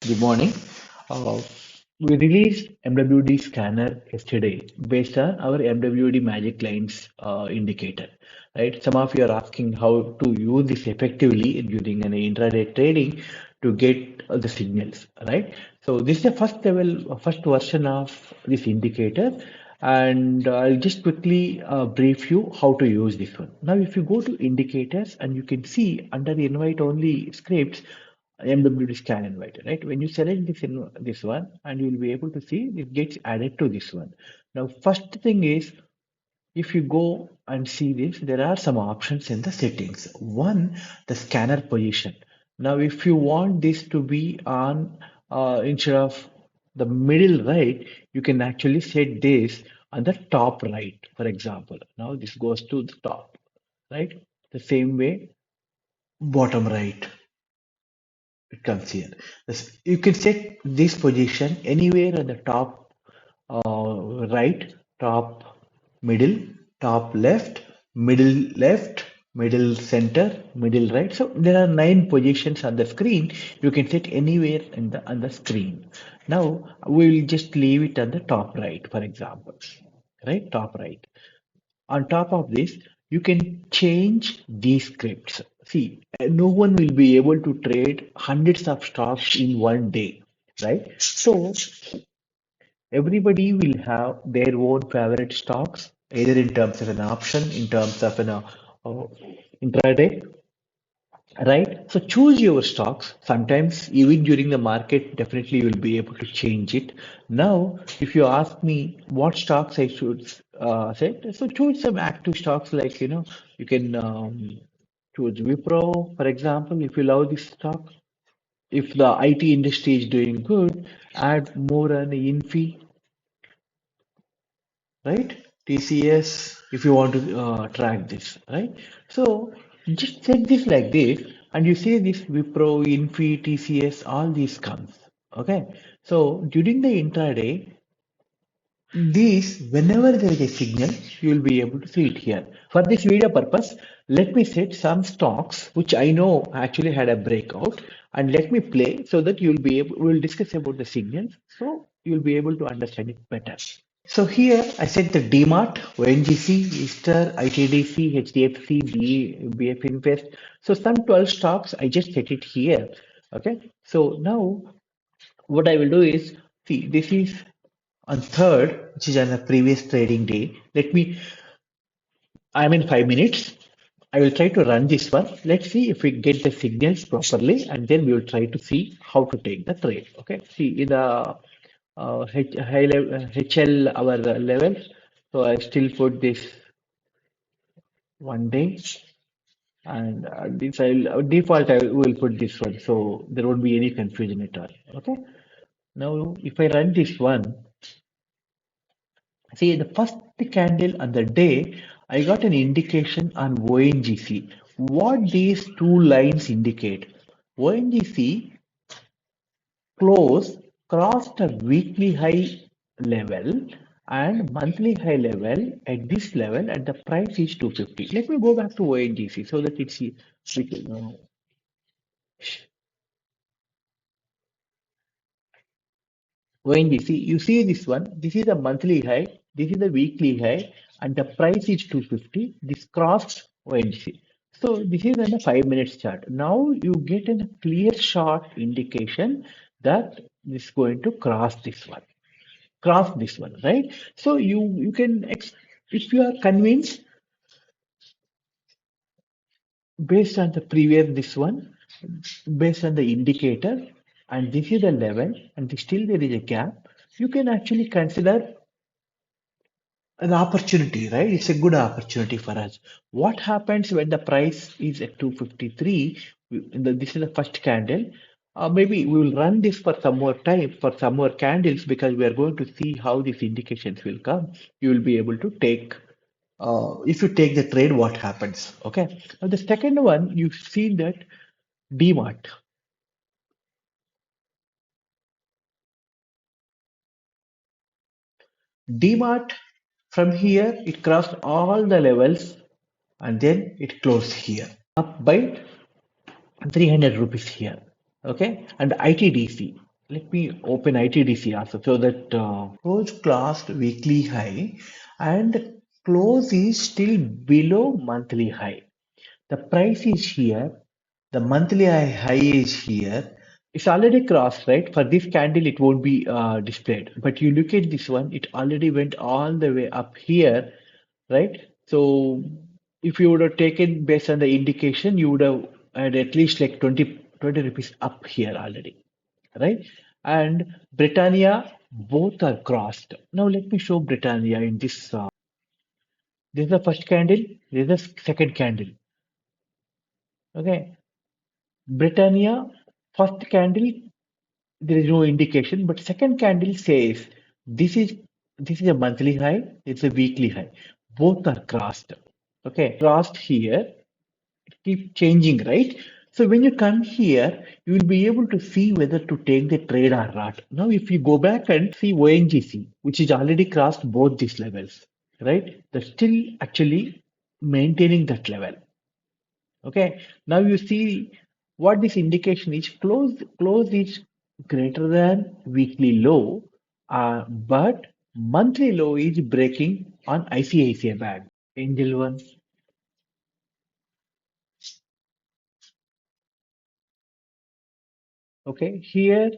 Good morning. Uh, we released MWD Scanner yesterday based on our MWD Magic Lines indicator. Right? Some of you are asking how to use this effectively during an intraday trading to get the signals. Right? So this is the first version of this indicator, and I'll just quickly brief you how to use this one. Now, if you go to indicators and you can see under the invite only scripts MWD scan invite, right? When you select this one, and you will be able to see it gets added to this one. Now, first thing is if you go and see this, there are some options in the settings. One, the scanner position. Now, if you want this to be on instead of the middle right, you can actually set this on the top right, for example. Now, this goes to the top, right? The same way, bottom right. It comes here. You can set this position anywhere on the top right, top middle, top left, middle center, middle right. So there are 9 positions on the screen. You can set anywhere in the on the screen. Now we'll just leave it on the top right, for example. Right, top right. On top of this, you can change these scripts. See, no one will be able to trade hundreds of stocks in one day, right? So everybody will have their own favorite stocks, either in terms of an option, in terms of an uh, intraday, right? So choose your stocks. Sometimes even during the market, definitely you will be able to change it. Now, if you ask me what stocks I should set, so choose some active stocks like, you can choose Wipro, for example, if you love this stock. If the IT industry is doing good, add more on the Infi, right? TCS, if you want to track this, right? So just check this like this, and you see this Wipro, Infi, TCS, all these comes. Okay. So during the intraday, these, whenever there is a signal, you will be able to see it here. For this video purpose, let me set some stocks which I know actually had a breakout, and let me play so that you'll be able, we'll discuss about the signals, so you'll be able to understand it better. So here I set the DMART, ONGC, Easter, ITDC, HDFC, BF Invest. So some 12 stocks, I just set it here. Okay. So now what I will do is, see, this is on third, which is on the previous trading day. I'm in 5 minutes. I will try to run this one. Let's see if we get the signals properly, and then we will try to see how to take the trade. Okay. See, in the high level HL our level. So I still put this one day, and this I'll default I will put this one, so there won't be any confusion at all. Okay. Now if I run this one, see the first candle on the day, I got an indication on ONGC. What these two lines indicate? ONGC close crossed a weekly high level and monthly high level at this level, and the price is 250. Let me go back to ONGC so that it's we can, ONGC. You see this one, this is a monthly high, this is a weekly high, and the price is 250. This crossed ONGC. So this is on a 5 minutes chart. Now you get a clear shot indication that this is going to cross this one. Craft this one, right? So you can if you are convinced based on the previous this one, based on the indicator, and this is the level, and still there is a gap, you can actually consider an opportunity, right? It's a good opportunity for us. What happens when the price is at 253? This is the first candle. Maybe we will run this for some more time, for some more candles, because we are going to see how these indications will come. You will be able to take, if you take the trade, what happens. Okay. Now, the second one, you've seen that DMART. DMART, from here, it crossed all the levels and then it closed here. Up by 300 rupees here. Okay. And ITDC. let me open ITDC also so that close crossed weekly high and close is still below monthly high. The price is here, the monthly high is here. It's already crossed, right? For this candle, it won't be displayed. But you look at this one, it already went all the way up here, right? So if you would have taken based on the indication, you would have had at least like 20 rupees up here already, right? And Britannia, both are crossed. Now let me show Britannia in this. This is the first candle, this is the second candle. Okay, Britannia, first candle, there is no indication, but second candle says this is this is a monthly high, it's a weekly high. Both are crossed. Okay, crossed here, keep changing, right? So when you come here, you will be able to see whether to take the trade or not. Now, if you go back and see ONGC, which is already crossed both these levels, right? They're still actually maintaining that level. Okay, now you see what this indication is. Close is greater than weekly low, but monthly low is breaking on ICICI Bank. Angel one. Okay, here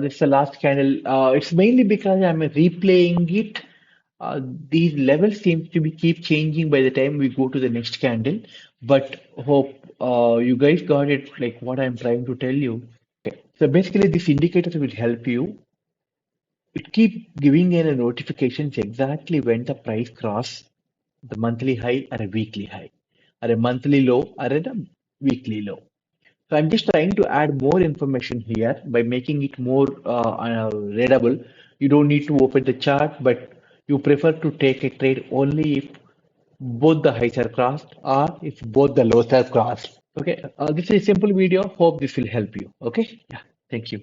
this is the last candle. It's mainly because I'm replaying it. Uh, these levels seem to be keep changing by the time we go to the next candle. But hope you guys got it, like what I'm trying to tell you. So basically, this indicator will help you. It keep giving in a notifications exactly when the price cross the monthly high or a weekly high, or a monthly low or a weekly low. So I'm just trying to add more information here by making it more readable. You don't need to open the chart, but you prefer to take a trade only if both the highs are crossed or if both the lows are crossed. Okay, this is a simple video. Hope this will help you. Okay, yeah, thank you.